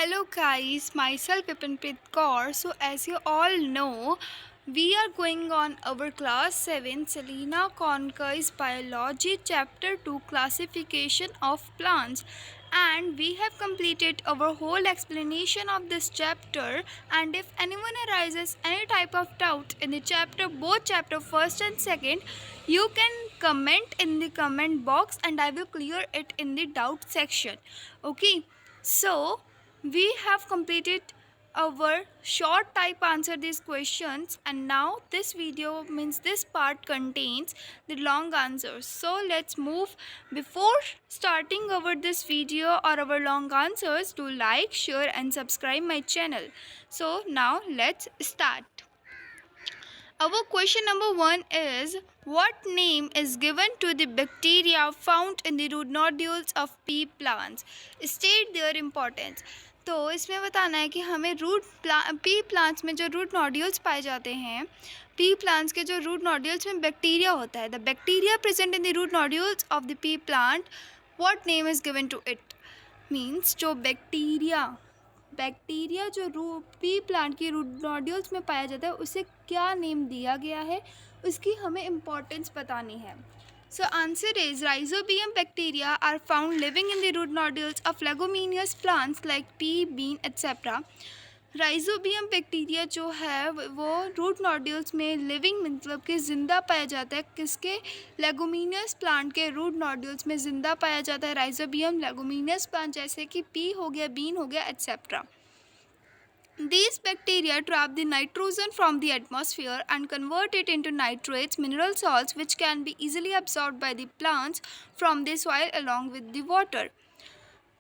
Hello guys, myself Vipinpreet Kaur. So as you all know, we are going on our class 7 Selena Conquers Biology chapter 2 classification of plants, and we have completed our whole explanation of this chapter. And if anyone arises any type of doubt in the chapter, both chapter first and second, you can comment in the comment box and I will clear it in the doubt section. Okay, so we have completed our short type answer these questions, and now this video means this part contains the long answers. So let's move. Before starting our this video or our long answers, do like, share and subscribe my channel. So now let's start. Our question number 1 is, what name is given to the bacteria found in the root nodules of pea plants? State their importance. तो इसमें बताना है कि हमें P plants में जो root nodules पाए जाते हैं, पी प्लांट्स के जो रूट नोड्यूल्स में बैक्टीरिया होता है, the bacteria present in the root nodules of the pea plant, what name is given to it? Means जो बैक्टीरिया जो पी प्लांट की रूट नोड्यूल्स में पाया जाता है उसे क्या नेम दिया गया है, उसकी हमें इम्पोर्टेंस बतानी है. So answer is, rhizobium bacteria are found living in the root nodules of leguminous plants like pea, bean, etc. Rhizobium bacteria जो है वो रूट नोड्यूल्स में लिविंग मतलब कि ज़िंदा पाया जाता है. किसके? लेगुमिनियस प्लांट के रूट नोड्यूल्स में ज़िंदा पाया जाता है राइजोबियम. लेगुमिनियस प्लांट जैसे कि पी हो गया, बीन हो गया, etcetera. These bacteria trap the nitrogen from the atmosphere and convert it into nitrates, mineral salts, which can be easily absorbed by the plants from the soil along with the water.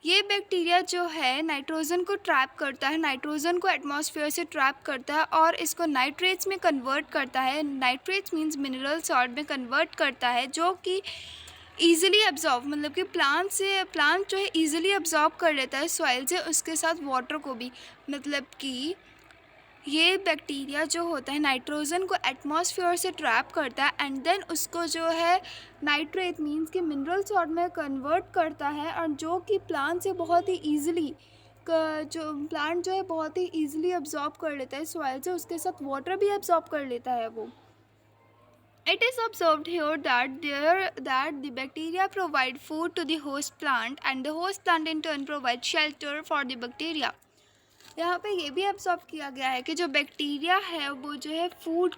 ये bacteria जो है nitrogen को trap करता है, nitrogen को atmosphere से trap करता है और इसको नाइट्रेट्स में कन्वर्ट करता है. नाइट्रेट्स मीन्स मिनरल सॉल्ट में कन्वर्ट करता है, जो कि ईज़िली एब्जॉर्ब मतलब कि प्लांट जो है ईज़िली एब्जॉर्ब कर लेता है सॉइल से, उसके साथ वाटर को भी. मतलब कि ये बैक्टीरिया जो होता है नाइट्रोजन को एटमॉस्फेयर से ट्रैप करता है एंड देन उसको जो है नाइट्रेट मीन्स कि मिनरल सॉल्ट में कन्वर्ट करता है, और जो कि प्लांट से बहुत ही ईज़िली प्लांट जो है बहुत ही ईज़िली एब्जॉर्ब कर लेता है सॉइल से, उसके साथ वाटर भी एब्जॉर्ब कर लेता है वो. It is observed here that the bacteria provide food to the host plant and the host plant in turn provide shelter for the bacteria. यहाँ पे ये भी ऑब्जर्व किया गया है कि जो बैक्टीरिया है वो जो है फूड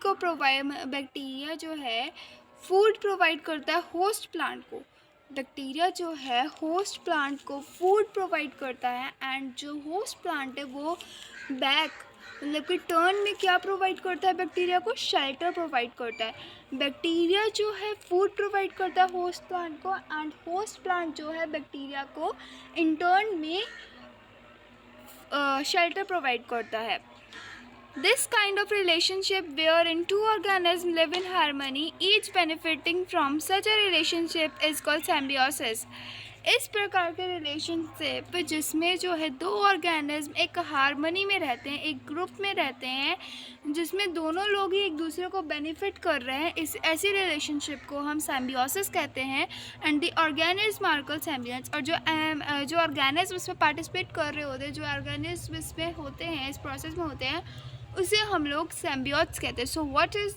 प्रोवाइड करता है होस्ट प्लांट को. बैक्टीरिया जो है होस्ट प्लांट को फूड प्रोवाइड करता है एंड जो होस्ट प्लांट है वो मतलब कि टर्न में क्या प्रोवाइड करता है बैक्टीरिया को? शेल्टर प्रोवाइड करता है. बैक्टीरिया जो है फूड प्रोवाइड करता है होस्ट प्लांट को एंड होस्ट प्लांट जो है बैक्टीरिया को इन टर्न में शेल्टर प्रोवाइड करता है. This kind of relationship wherein two organisms live in harmony, each benefiting from such a relationship is called symbiosis. इस प्रकार के रिलेशनशिप जिसमें जो है दो ऑर्गेनिज्म एक हारमनी में रहते हैं, एक ग्रुप में रहते हैं, जिसमें दोनों लोग ही एक दूसरे को बेनिफिट कर रहे हैं, इस ऐसी रिलेशनशिप को हम सिम्बियोसिस कहते हैं. And the organism are called symbionts. और जो ऑर्गेनिज्म इसमें पार्टिसिपेट कर रहे होते हैं, जो ऑर्गेनिज्म इसमें होते हैं, इस प्रोसेस में होते हैं, उसे हम लोग सिम्बियोट्स कहते हैं. सो व्हाट इज़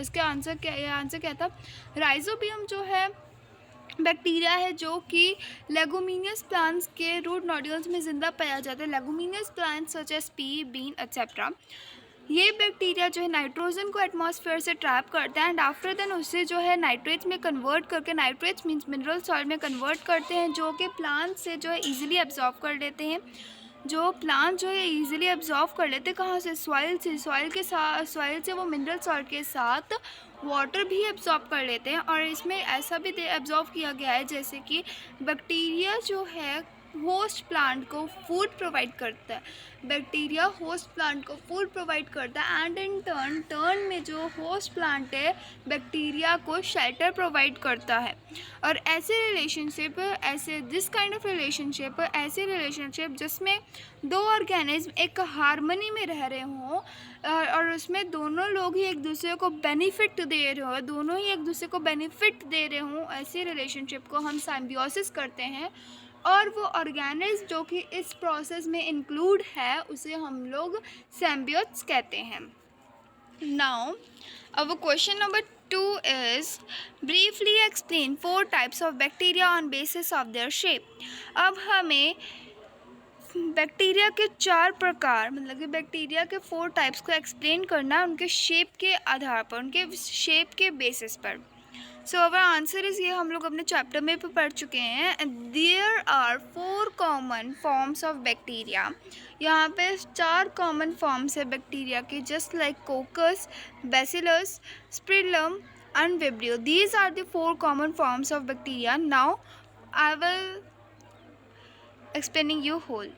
इसका आंसर क्या? ये आंसर क्या था? राइजोबियम जो है बैक्टीरिया है जो कि लेगुमिनियस प्लांट्स के रूट नोड्यूल्स में ज़िंदा पाया जाता है. Leguminous plants such as pea, bean etcetera. ये बैक्टीरिया जो है नाइट्रोजन को एटमॉस्फेयर से ट्रैप करता है एंड आफ्टर देन उसे जो है नाइट्रेट्स में कन्वर्ट करके, नाइट्रेट्स मीन्स मिनरल सॉल्ट में कन्वर्ट करते हैं, जो कि प्लांट से जो है ईजिली एब्जॉर्ब कर लेते हैं. जो प्लांट जो है ईजिली एब्जॉर्ब कर लेते हैं कहाँ से? सॉइल से. सॉइल से वो मिनरल सॉल्ट के साथ वाटर भी एब्जॉर्ब कर लेते हैं. और इसमें ऐसा भी एब्जॉर्ब किया गया है जैसे कि बैक्टीरिया जो है होस्ट प्लांट को फूड प्रोवाइड करता है. बैक्टीरिया होस्ट प्लांट को फूड प्रोवाइड करता है एंड इन टर्न में जो होस्ट प्लांट है बैक्टीरिया को शेल्टर प्रोवाइड करता है. और ऐसे रिलेशनशिप जिसमें दो ऑर्गेनिज्म एक हारमनी में रह रहे हों और उसमें दोनों लोग ही एक दूसरे को बेनिफिट दे रहे हों, ऐसी रिलेशनशिप को हम सिम्बियोसिस करते हैं. और वो ऑर्गेनिज्म जो कि इस प्रोसेस में इंक्लूड है उसे हम लोग सिम्बियोट्स कहते हैं। Now our question number 2 is briefly explain 4 types of bacteria on basis of their shape। अब हमें बैक्टीरिया के 4 प्रकार मतलब कि बैक्टीरिया के 4 टाइप्स को एक्सप्लेन करना है उनके शेप के आधार पर, उनके शेप के बेसिस पर। सो अवर आंसर इज़, ये हम लोग अपने चैप्टर में भी पढ़ चुके हैं। There are 4 common forms of bacteria. यहाँ पे 4 कॉमन फॉर्म्स है बैक्टीरिया के, just like coccus, bacillus, spirillum and vibrio. These are the 4 common forms of bacteria. Now I will explaining you whole.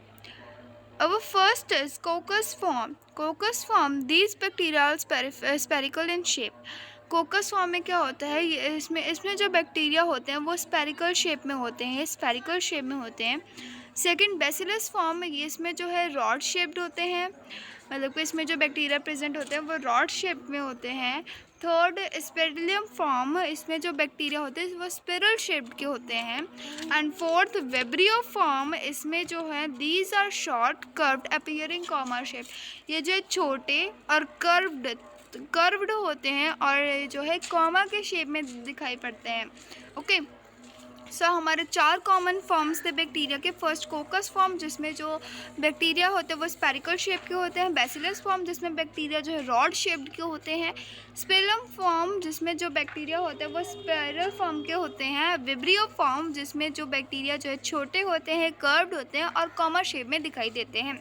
Our first is coccus form. Coccus form, these bacteria are spherical in shape. कोकस form में क्या होता है, ये इसमें जो bacteria होते हैं वो स्पेरिकल शेप में होते हैं, स्पेरिकल शेप में होते हैं। सेकंड बैसिलस फॉर्म में ये इसमें जो है रॉड शेप्ड होते हैं, मतलब कि इसमें जो बैक्टीरिया प्रेजेंट होते हैं वो रॉड शेप में होते हैं। थर्ड स्पिरिलियम फॉर्म, इसमें जो बैक्टीरिया होते हैं वो स्पिरल शेप्ड के होते हैं। एंड फोर्थ विब्रियो फॉर्म, इसमें जो है these are short curved appearing comma shape. ये जो छोटे और कर्व्ड होते हैं और जो है कॉमा के शेप में दिखाई पड़ते हैं। ओके, सो हमारे 4 कॉमन फॉर्म्स थे बैक्टीरिया के। फर्स्ट कोकस फॉर्म, जिसमें जो बैक्टीरिया होते हैं वो स्पेरिकल शेप के होते हैं। बैसिलस फॉर्म, जिसमें बैक्टीरिया जो है रॉड शेप्ड के होते हैं। स्पिरिलम फॉर्म, जिसमें जो बैक्टीरिया होते हैं वो स्पाइरल फॉर्म के होते हैं। विब्रियो फॉर्म, जिसमें जो बैक्टीरिया जो है छोटे होते हैं, कर्व्ड होते हैं और कॉमा शेप में दिखाई देते हैं।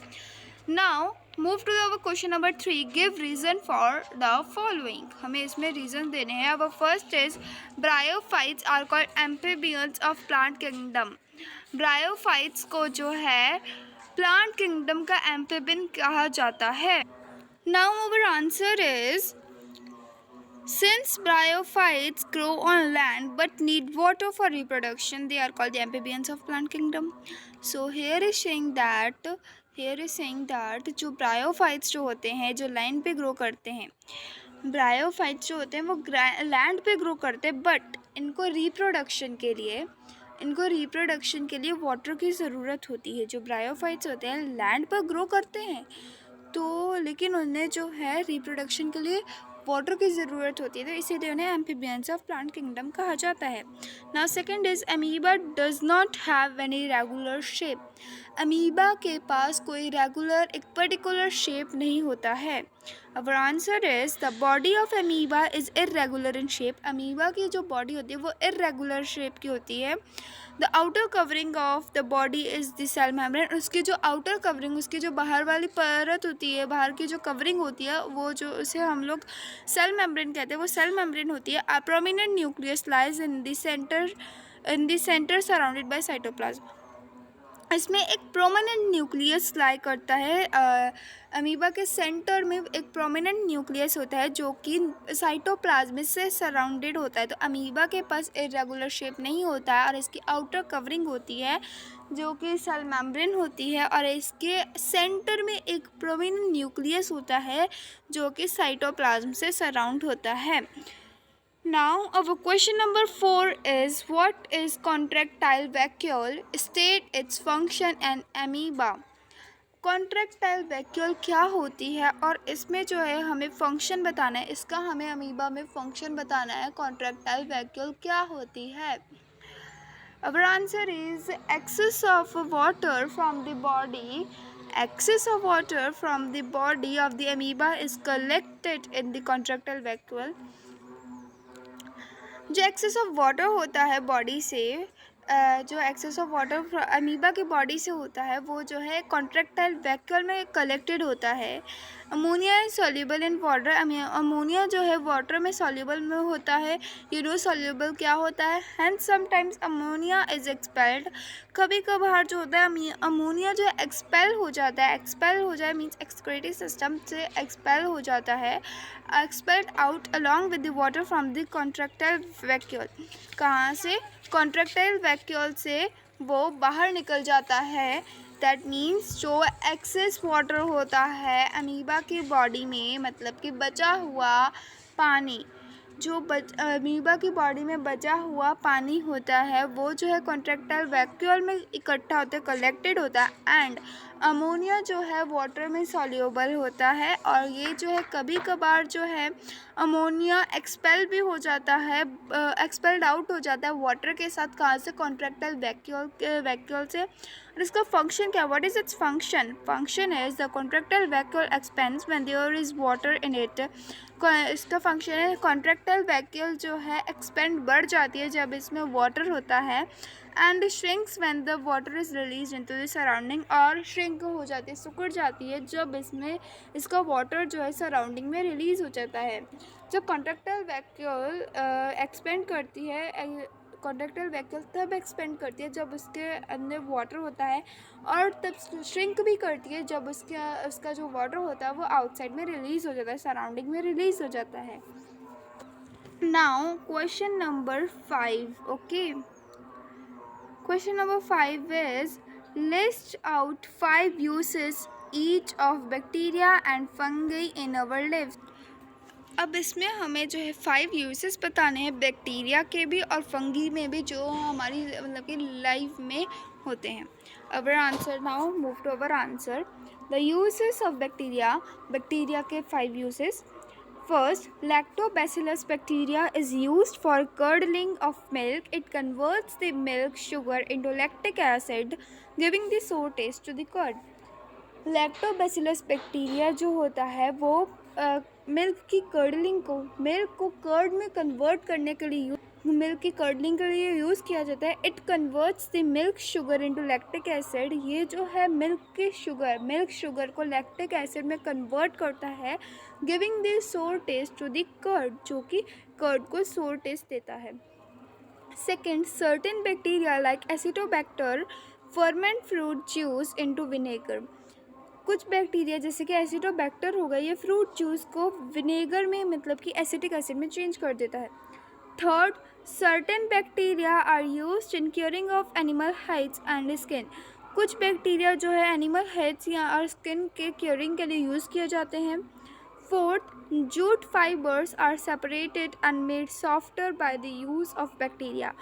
Now move to our question number 3, give reason for the following. हमें इसमें रीज़न देने हैं। Our first is bryophytes are called amphibians of plant kingdom. Bryophytes को जो है प्लांट किंगडम का एम्फीबियन कहा जाता है। Now our answer is, since bryophytes grow on land but need water for reproduction, they are called the amphibians of plant kingdom. So here is saying that जो bryophytes जो होते हैं जो land पे ग्रो करते हैं, ब्रायोफाइट्स जो होते हैं वो लैंड पे ग्रो करते हैं, बट इनको रिप्रोडक्शन के लिए वाटर की ज़रूरत होती है। जो ब्रायोफाइट्स होते हैं लैंड पर ग्रो करते हैं तो, लेकिन उन्हें जो है रिप्रोडक्शन के लिए वाटर की ज़रूरत होती है, तो इसीलिए उन्हें एम्फीबियंस ऑफ प्लांट किंगडम कहा जाता है। Now second is amoeba does not have any regular shape. Amoeba के पास कोई रेगुलर एक पर्टिकुलर शेप नहीं होता है। Our answer is, the body of amoeba is irregular in shape. Amoeba की जो बॉडी होती है वो इर्रेगुलर शेप की होती है। The outer covering of the body is the cell membrane. उसकी जो आउटर कवरिंग, उसकी जो बाहर वाली परत होती है, बाहर की जो कवरिंग होती है वो जो उसे हम लोग सेल मेम्ब्रेन कहते हैं, वो सेल मेम्ब्रेन होती है। A prominent nucleus lies in the centre surrounded by cytoplasm. इसमें एक प्रोमिनेंट न्यूक्लियस लाई करता है। अमीबा के सेंटर में एक प्रोमिनेंट न्यूक्लियस होता है जो कि साइटोप्लाज्म से सराउंडेड होता है। तो अमीबा के पास इरेगुलर शेप नहीं होता है और इसकी आउटर कवरिंग होती है जो कि सेल मेम्ब्रेन होती है, और इसके सेंटर में एक प्रोमिनेंट न्यूक्लियस होता है जो कि साइटोप्लाज्म से सराउंड होता है। Now our question number 4 is, what is contractile vacuole? State its function and amoeba. Contractile vacuole क्या होती है और इसमें जो है हमें फंक्शन बताना है, इसका हमें अमीबा में फंक्शन बताना है। कॉन्ट्रैक्टाइल वैक्यूल क्या होती है? Our answer is, excess of water from the body of the amoeba is collected in the contractile vacuole. जो एक्सेस ऑफ वाटर होता है बॉडी से, जो एक्सेस ऑफ वाटर अमीबा की बॉडी से होता है वो जो है कॉन्ट्रैक्टाइल वैक्यूल में कलेक्टेड होता है। Ammonia is soluble in water. Ammonia जो है वाटर में सॉल्युबल में होता है। यू नो सॉल्युबल क्या होता है। Hence sometimes ammonia is expelled. कभी कभार जो होता है अमोनिया जो है एक्सपेल हो जाता है। एक्सपेल हो जाए मीन्स एक्सक्रीटरी सिस्टम से एक्सपेल हो जाता है, expelled out along with the water from the contractile vacuole. कहाँ से? कॉन्ट्रैक्टाइल वैक्यूल से वो बाहर निकल जाता है। दैट मीन्स जो एक्सेस वाटर होता है अमीबा की बॉडी में, मतलब कि बचा हुआ पानी, जो अमीबा की बॉडी में बचा हुआ पानी होता है वो जो है कॉन्ट्रैक्टाइल वैक्यूल में इकट्ठा होता है, कलेक्टेड होता है, एंड अमोनिया जो है वाटर में सॉल्यूबल होता है। और ये जो है कभी कभार जो है अमोनिया एक्सपेल भी हो जाता है, एक्सपेल्ड आउट हो जाता है वाटर के साथ। कहाँ से? कॉन्ट्रैक्टाइल वैक्यूल से। और इसका फंक्शन क्या? What is its function is the contractile vacuole expands when there is water in it. इसका फंक्शन है कॉन्ट्रैक्टाइल वैक्यूल जो है एक्सपेंड बढ़ जाती है जब इसमें वाटर होता है, and shrinks when the water is release into the surrounding. और श्रिंक हो जाती है, सिकुड़ जाती है जब इसमें इसका वाटर जो है सराउंडिंग में रिलीज हो जाता है। जब कॉन्ट्रैक्टाइल वैक्यूल एक्सपेंड करती है, कॉन्ट्रैक्टाइल वैक्यूल तब एक्सपेंड करती है जब उसके अंदर वाटर होता है, और तब श्रिंक भी करती है जब उसका जो वाटर होता है वो आउटसाइड में रिलीज़ हो जाता है, सराउंडिंग में रिलीज़ हो जाता है। Now question number 5। Okay, question number 5 is list out 5 uses each of bacteria and fungi in our lives. अब इसमें हमें जो है 5 यूसेस बताने हैं बैक्टीरिया के भी और फंगी में भी, जो हमारी मतलब कि लाइफ में होते हैं। Our answer, now move to our answer. The uses of bacteria के 5 uses. First, Lactobacillus bacteria is used for curdling of milk. It converts the milk sugar into lactic acid, giving the sour taste to the curd. Lactobacillus bacteria जो होता है वो milk को curd में convert करने के लिए मिल्क की कर्डलिंग के लिए यूज़ किया जाता है। It converts the milk sugar into lactic acid. ये जो है मिल्क शुगर को लैक्टिक एसिड में कन्वर्ट करता है, giving the sour taste to the curd, जो कि कर्ड को सोर टेस्ट देता है। Second, certain bacteria like acetobacter ferment fruit juice into vinegar. कुछ बैक्टीरिया जैसे कि एसिटोबैक्टर हो गया, ये फ्रूट जूस को विनेगर में मतलब कि एसिटिक एसिड में चेंज कर देता है। Third, certain bacteria are used in curing of animal heads and skin. कुछ बैक्टीरिया जो है एनिमल हेड्स या और स्किन के क्योरिंग के लिए यूज़ किए जाते हैं। Fourth, jute fibres are separated and made softer by the use of bacteria.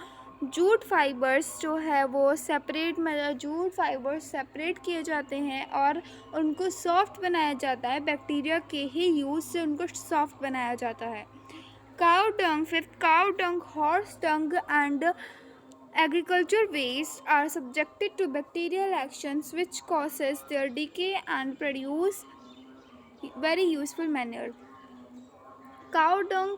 Jute fibres जो है वो जूट फाइबर्स सेपरेट किए जाते हैं और उनको सॉफ्ट बनाया जाता है, बैक्टीरिया के ही यूज़ से उनको सॉफ्ट बनाया जाता है। Cow dung, fifth, cow dung, horse dung and agriculture waste are subjected to bacterial actions which causes their decay and produce very useful manure. Cow dung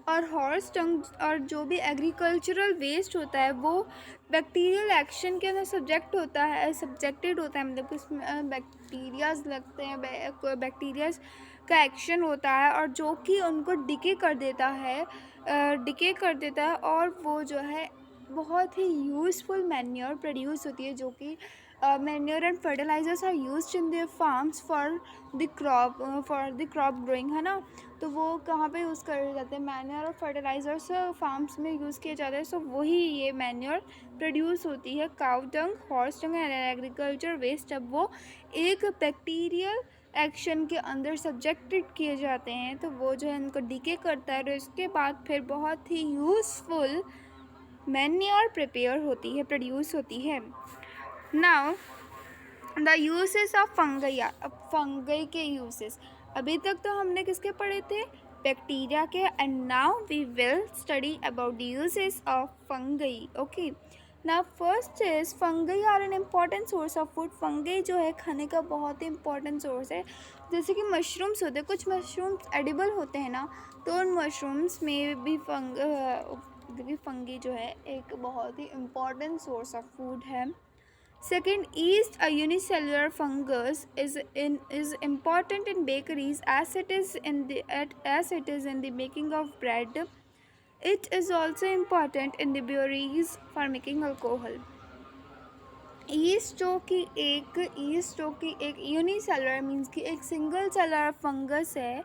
और हॉर्स डंग और जो भी एग्रीकल्चरल वेस्ट होता है वो बैक्टीरियल एक्शन के अंदर subjected होता है, मतलब उसमें बैक्टीरियाज लगते हैं, बैक्टीरियाज का एक्शन होता है और जो कि उनको डिके कर देता है और वो जो है बहुत ही यूज़फुल मैन्योर प्रोड्यूस होती है, जो कि manure and fertilisers are used in their farms for the crop growing, है ना। तो वो कहाँ पे यूज़ करे जाते हैं? मैन्योर और फर्टिलाइजर्स फार्म्स में यूज़ किए जाते हैं। सो वही ये मैन्योर प्रोड्यूस होती है। Cow dung, horse dung and agriculture waste, जब वो एक बैक्टीरियल एक्शन के अंदर सब्जेक्टेड किए जाते हैं तो वो जो है इनको डिके करता है और इसके बाद फिर बहुत ही यूज़फुल मैन्योर प्रोड्यूस होती है। Now the uses of fungi. अब फंगई के यूसेस, अभी तक तो हमने किसके पढ़े थे? बैक्टीरिया के, and now we will study about the uses of fungi. Okay, now first is fungi are an important source of food. Fungi जो है खाने का बहुत ही इम्पॉर्टेंट सोर्स है। जैसे कि मशरूम्स होते हैं, कुछ मशरूम्स एडिबल होते हैं ना, तो उन मशरूम्स में भी फंगी जो है एक बहुत ही इम्पॉर्टेंट सोर्स ऑफ फूड है। Second, yeast, a unicellular fungus, is important in bakeries as it is in the making of bread. It is also important in the breweries for making alcohol. East जो कि एक unicellular means कि एक single cellular fungus है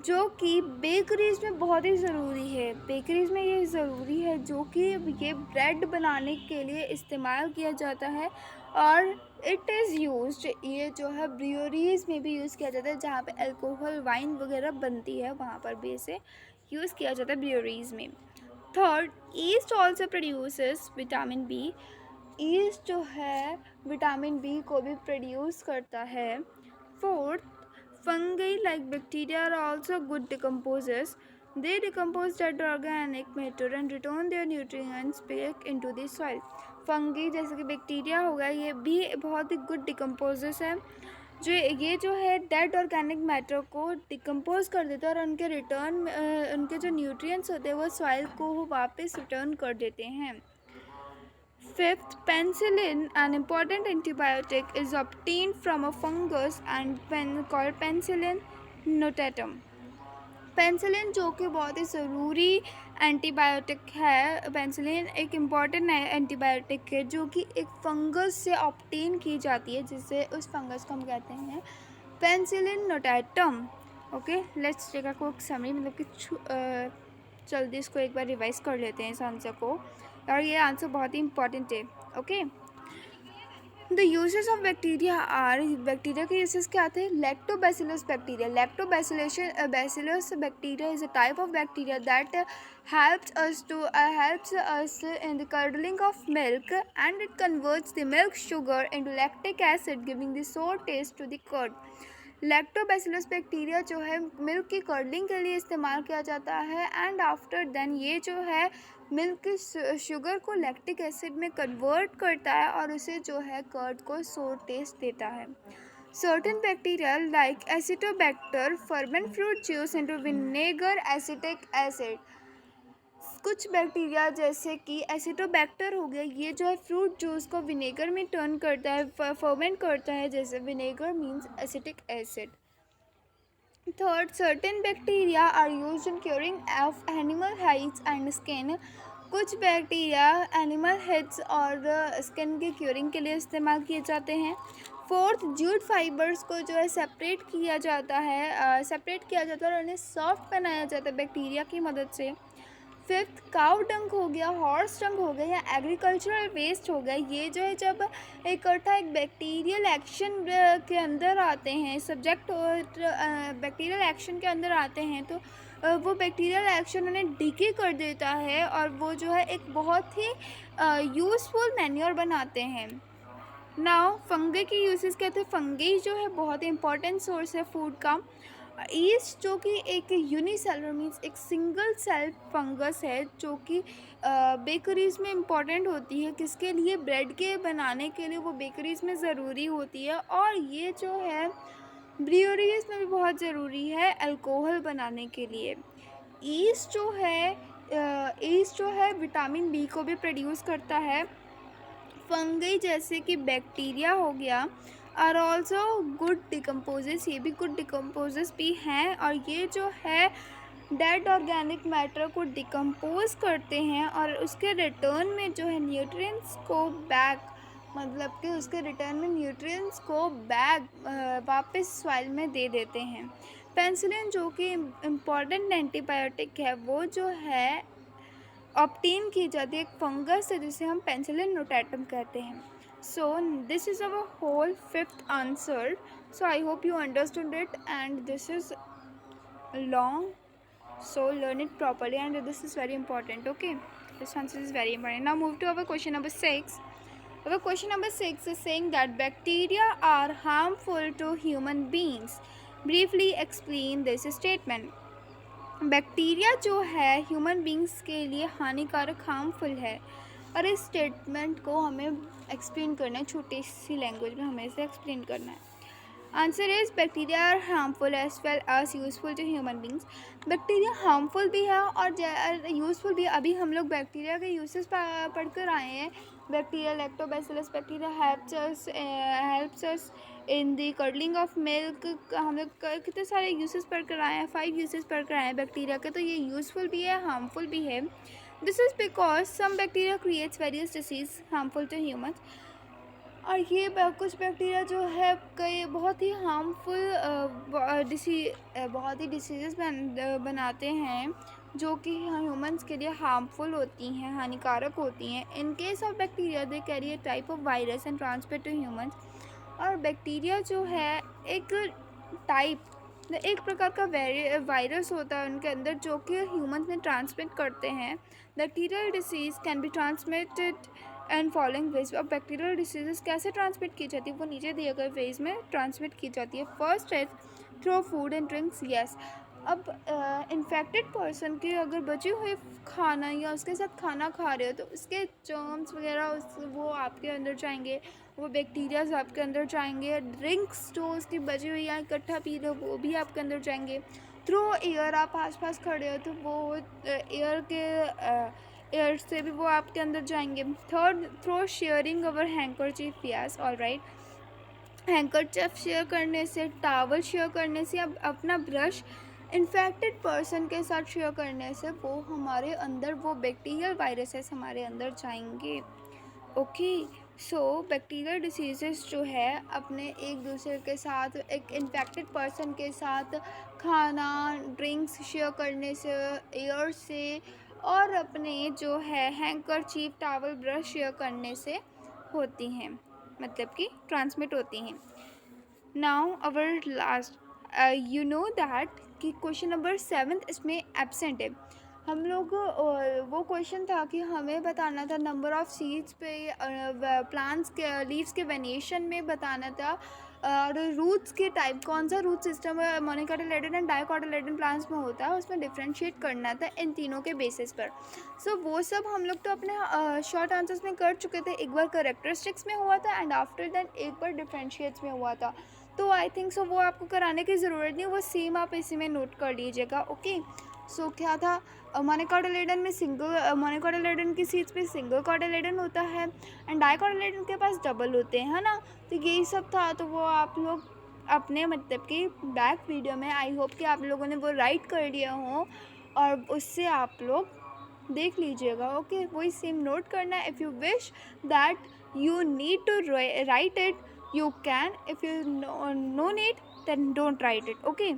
जो कि bakeries में बहुत ही ज़रूरी है। बेकरीज़ में ये ज़रूरी है, जो कि ये ब्रेड बनाने के लिए इस्तेमाल किया जाता है और इट इज़ यूज्ड, ये जो है ब्रियोरीज़ में भी यूज़ किया जाता है, जहाँ पे अल्कोहल वाइन वगैरह बनती है वहाँ पर भी इसे यूज़ किया जाता है ब्रूअरीज में। Third, yeast also produces vitamin B. Yeast जो है विटामिन बी को भी प्रोड्यूस करता है। Fourth, fungi like bacteria are also good decomposers. They decompose dead organic matter and return their nutrients back into the soil. Fungi जैसे कि bacteria हो गया, ये भी बहुत ही गुड डिकम्पोजर्स है, जो है डेड ऑर्गेनिक मैटर को डिकम्पोज कर देते हैं और उनके रिटर्न उनके जो न्यूट्रिएंट्स होते हैं वो सॉइल को वापस रिटर्न कर देते हैं। Fifth, penicillin, an important antibiotic, is obtained from a fungus and called Penicillium notatum. Penicillin जो कि बहुत ही ज़रूरी एंटीबायोटिक है। पेंसिलिन एक इम्पॉर्टेंट एंटीबायोटिक है जो कि एक फंगस से ऑब्टेन की जाती है, जिससे उस फंगस को हम कहते हैं penicillin notatum. Okay, let's take a quick summary, मतलब कि जल्दी इसको एक बार रिवाइज कर लेते हैं इस आंसर को, और ये आंसर बहुत ही इंपॉर्टेंट है। Okay, the uses of bacteria are, bacteria के यूजेस क्या आते हैं? Lactobacillus bacteria. Bacillus bacteria is a type of bacteria that helps us in the curdling of milk, and it converts the milk sugar into lactic acid, giving the sour taste to the curd. Lactobacillus bacteria जो है milk की curdling के लिए इस्तेमाल किया जाता है, and after then ये जो है मिल्क की शुगर को लैक्टिक एसिड में कन्वर्ट करता है और उसे जो है कर्ड को सोर टेस्ट देता है। Certain bacteria like acetobacter ferment fruit juice into vinegar acetic acid. कुछ बैक्टीरिया जैसे कि एसिटोबैक्टर हो गया, ये जो है फ्रूट जूस को विनेगर में टर्न करता है, फर्मेंट करता है, जैसे vinegar means acetic acid. Third, certain bacteria are used in curing of animal heads and skin. कुछ बैक्टीरिया एनिमल हेड्स और स्किन के क्यूरिंग के लिए इस्तेमाल किए जाते हैं। फोर्थ, जूट फाइबर्स को जो है सेपरेट किया जाता है और उन्हें सॉफ्ट बनाया जाता है बैक्टीरिया की मदद से। फिफ्थ, काउ डंग हो गया, हॉर्स डंग हो गया या एग्रीकल्चरल वेस्ट हो गया, ये जो है जब इकट्ठा एक बैक्टीरियल एक्शन के अंदर आते हैं, सब्जेक्ट बैक्टीरियल एक्शन के अंदर आते हैं, तो वो बैक्टीरियल एक्शन उन्हें डिके कर देता है और वो जो है एक बहुत ही यूज़फुल मैन्योर बनाते हैं। नाउ फंगी की यूजेस कहते हैं। फंगी जो है बहुत ही इंपॉर्टेंट सोर्स है फूड का। ईस्ट जो कि एक यूनिसेलुलर मीन्स एक सिंगल सेल फंगस है, जो कि बेकरीज़ में इम्पॉर्टेंट होती है। किसके लिए? ब्रेड के बनाने के लिए वो बेकरीज़ में ज़रूरी होती है, और ये जो है ब्रूअरीज़ में भी बहुत ज़रूरी है अल्कोहल बनाने के लिए। ईस्ट जो है विटामिन बी को भी प्रोड्यूस करता है। फंगी जैसे कि बैक्टीरिया हो गया आर ऑल्सो गुड डिकम्पोजर्स, ये भी गुड डिकम्पोजर्स भी हैं, और ये जो है डेड ऑर्गेनिक मैटर को डिकम्पोज करते हैं और उसके रिटर्न में जो है न्यूट्रिएंट्स को बैक, मतलब कि उसके रिटर्न में न्यूट्रिएंट्स को बैक वापस सॉइल में दे देते हैं। पेनिसिलिन जो कि इम्पॉर्टेंट एंटीबायोटिक है, वो जो है ऑब्टेन की जाती है एक फंगस से, जिसे हम पेनिसिलिन नोटाटम कहते हैं। So this is our whole fifth answer. So I hope you understood it, and this is long, so learn it properly, and this is very important. Okay, this answer is very important. Now move to our question number 6. Our question number 6 is saying that bacteria are harmful to human beings. Briefly explain this statement. Bacteria जो है human beings के लिए हानिकारक, harmful है, और इस statement को हमें एक्सप्लेन करना है, छोटी सी लैंग्वेज में हमें इसे एक्सप्लेन करना है। Answer is bacteria are harmful as well as useful to human beings. Bacteria harmful भी है और यूजफुल भी। अभी हम लोग बैक्टीरिया के यूसेस पढ़कर आए हैं। Bacteria lactobacillus bacteria helps us in the curdling of milk. हम लोग कितने सारे यूसेस पढ़कर आए हैं, 5 यूसेस पढ़कर आए हैं बैक्टीरिया के, तो ये यूजफुल भी है, हार्मफुल भी है। This is because some bacteria creates various disease harmful to humans. और ये कुछ बैक्टीरिया जो है कई बहुत ही हार्मफुल बहुत ही डिसीज़ बनाते हैं, जो कि ह्यूमंस के लिए हार्मफुल होती हैं, हानिकारक होती हैं। In case of bacteria they carry a type of virus and transmit to humans. और बैक्टीरिया जो है एक टाइप एक प्रकार का वायरस होता है उनके अंदर जो कि ह्यूमन में ट्रांसमिट करते हैं। Bacterial disease can be transmitted and following veg. अब बैक्टीरियल डिसीज़ कैसे ट्रांसमिट की जाती है वो नीचे दिए गए वेज में ट्रांसमिट की जाती है। फर्स्ट है through food and drinks. Yes, अब इन्फेक्टेड पर्सन की अगर बचे हुए खाना या उसके साथ खाना खा रहे हो तो उसके जर्म्स वगैरह वो आपके अंदर जाएंगे, वो बैक्टीरियाज आपके अंदर जाएंगे। ड्रिंक्स जो उसकी बची हुई या इकट्ठा पी रहे हो वो भी आपके अंदर जाएंगे। थ्रू एयर, आप आसपास खड़े हो तो वो एयर से भी वो आपके अंदर जाएंगे। Third, through sharing our handkerchief. Yes, alright. Handkerchief share करने से, टावल शेयर करने से, अब अपना ब्रश इन्फेक्टेड पर्सन के साथ शेयर करने से वो हमारे अंदर वो बैक्टीरियल वायरसेस हमारे अंदर जाएंगे। ओके, सो बैक्टीरियल डिसीज़ेस जो है अपने एक दूसरे के साथ, एक इन्फेक्टेड पर्सन के साथ खाना, ड्रिंक्स शेयर करने से, एयर से, और अपने जो है हैंकरचीफ, टावल, ब्रश शेयर करने से होती हैं, मतलब कि ट्रांसमिट होती हैं। Now our last, you know that कि क्वेश्चन नंबर 7 इसमें एब्सेंट है। हम लोग वो क्वेश्चन था कि हमें बताना था नंबर ऑफ़ सीड्स पे, प्लांट्स के लीव्स के वेनेशन में बताना था, और रूट्स के टाइप, कौन सा root system monocotyledon and dicotyledon plants में होता है, उसमें डिफ्रेंशिएट करना था इन तीनों के बेसिस पर। सो वो सब हम लोग तो अपने शॉर्ट आंसर्स में कर चुके थे। एक बार करेक्टरिस्टिक्स में हुआ था एंड आफ्टर दैट एक बार डिफ्रेंशिएट्स में हुआ था। तो आई थिंक सो वो आपको कराने की ज़रूरत नहीं, वो सेम आप इसी में नोट कर लीजिएगा। ओके, सो क्या था, मोनोकोटिलेडन में सिंगल, मोनोकोटिलेडन की सीड्स पे सिंगल कोटिलेडन होता है एंड डाइकोटिलेडन के पास डबल होते हैं, है ना। तो यही सब था। तो वो आप लोग अपने मतलब कि बैक वीडियो में, आई होप कि आप लोगों ने वो राइट कर लिया हो और उससे आप लोग देख लीजिएगा। ओके, वही सेम नोट करना है। If you wish that you need to write it, you can. If you no need, then don't write it. Okay,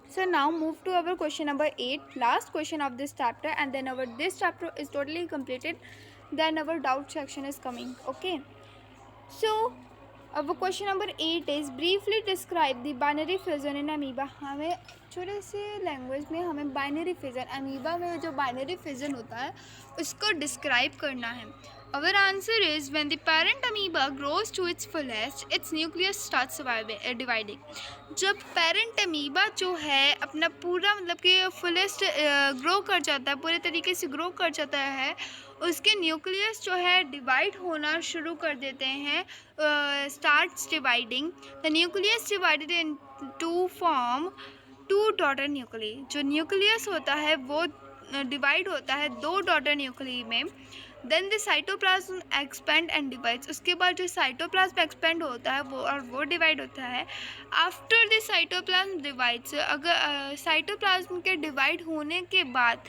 so now move to our question number 8, last question of this chapter, and then our this chapter is totally completed, then our doubt section is coming. Okay, so our question number 8 is briefly describe the binary fission in amoeba. हमें छोटे से language में हमें binary fission, amoeba में जो binary fission होता है उसको डिस्क्राइब करना है। Our answer is when the parent amoeba grows to its fullest, its nucleus starts dividing. जब पेरेंट अमीबा जो है अपना पूरा मतलब कि फुलेस्ट ग्रो कर जाता है, पूरे तरीके से ग्रो कर जाता है, उसके न्यूक्लियस जो है डिवाइड होना शुरू कर देते हैं, starts dividing. The nucleus divided into form two daughter nuclei. जो न्यूक्लियस होता है वो डिवाइड होता है दो डॉटर न्यूक्ली में। Then the cytoplasm expand and divides. उसके बाद जो साइटोप्लाज्म एक्सपेंड होता है वो डिवाइड होता है। आफ्टर द साइटोप्लाज्म डिवाइड्स, अगर साइटोप्लाज्म के डिवाइड होने के बाद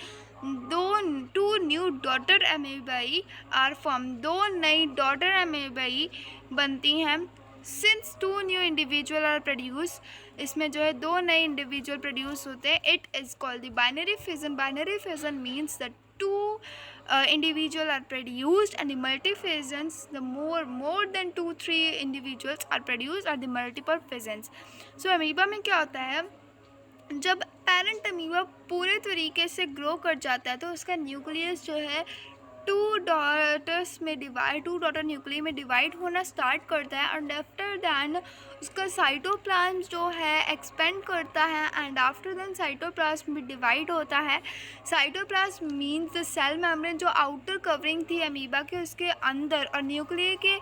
two new daughter amoebae are form, दो नई डॉटर अमीबाई बनती हैं। Since two new individual are produce, इसमें जो है दो नए इंडिविजुअल प्रोड्यूस होते हैं। It is called the binary fission. Binary fission means the two individual are produced, and the multifissions, the more than 2-3 individuals are produced, are the multiple fissions. So amoeba में क्या होता है, जब parent amoeba पूरे तरीके से grow कर जाता है तो उसका न्यूक्लियस जो है टू डॉटर न्यूक्ली में डिवाइड होना स्टार्ट करता है। एंड आफ्टर दैन उसका साइटोप्लाज्म जो है एक्सपेंड करता है, एंड आफ्टर दैन साइटोप्लाज्म भी डिवाइड होता है। Cytoplasm means the cell membrane, जो आउटर कवरिंग थी अमीबा के उसके अंदर, और न्यूक्लिय के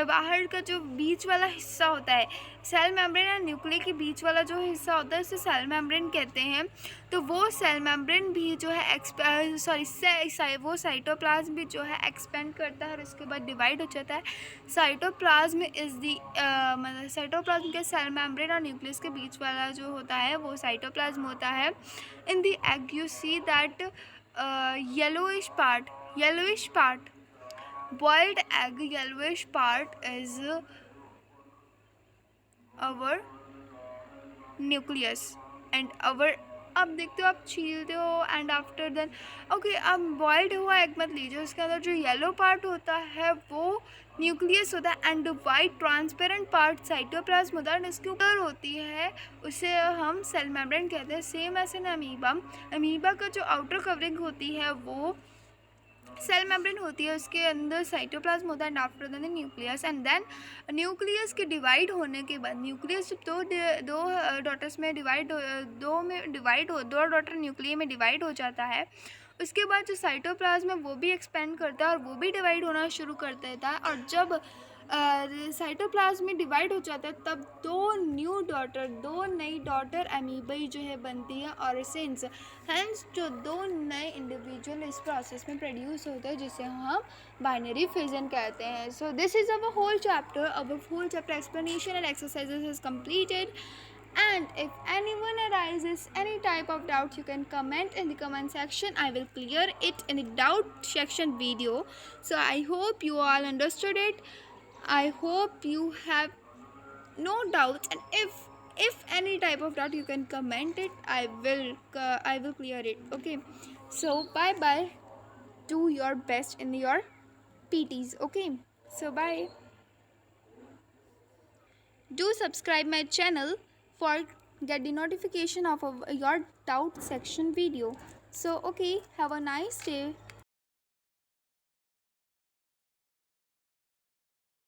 बाहर का जो बीच वाला हिस्सा होता है, सेल मेम्ब्रेन और न्यूक्लिय के बीच वाला जो हिस्सा होता है उसे सेल मेम्ब्रेन कहते हैं। तो वो सेल मेम्ब्रेन भी जो है वो साइटोप्लाज्म भी जो है एक्सपेंड करता है और उसके बाद डिवाइड हो जाता है। साइटोप्लाज्म इज़ दी मतलब साइटोप्लाज्म के सेल मेम्ब्रेन और न्यूक्लियस के बीच वाला जो होता है वो साइटोप्लाज्म होता है। In the egg you see that yellowish part, boiled egg, yellowish part is our nucleus, and our आप देखते हो, आप छीलते हो एंड आफ्टर देन ओके, अब बॉइल्ड हुआ एग मत लीजिए, उसके अंदर जो येलो पार्ट होता है वो न्यूक्लियस होता है and white transparent part cytoplasm होता है, इसके ऊपर होती है, उसे हम सेल मेम्ब्रेन कहते हैं। सेम ऐसे ना अमीबा का जो आउटर कवरिंग होती है वो सेल मेम्ब्रेन होती है, उसके अंदर साइटोप्लाज्म होता है and after then nucleus, and then nucleus के डिवाइड होने के बाद, न्यूक्लियस जब दो डॉटर्स में दो डॉटर न्यूक्लियस में डिवाइड हो जाता है, उसके बाद जो साइटोप्लाज्म है वो भी एक्सपेंड करता है और वो भी डिवाइड होना शुरू कर देता है, और जब साइटोप्लाज्म में डिवाइड हो जाता है तब दो नई डॉटर अमीबाई जो है बनती है और हेंस जो दो नए इंडिविजुअल इस प्रोसेस में प्रोड्यूस होते हैं, जिसे हम बाइनरी फिजन कहते हैं। So this is our whole chapter explanation and exercises is completed. And if anyone arises any type of doubt, you can comment in the comment section. I will clear it in the doubt section video. So I hope you all understood it. I hope you have no doubts, and if any type of doubt, you can comment it. I will clear it. Okay, so bye bye. Do your best in your PTs. Okay, so bye. Do subscribe my channel for get the notification of your doubt section video. So okay, have a nice day.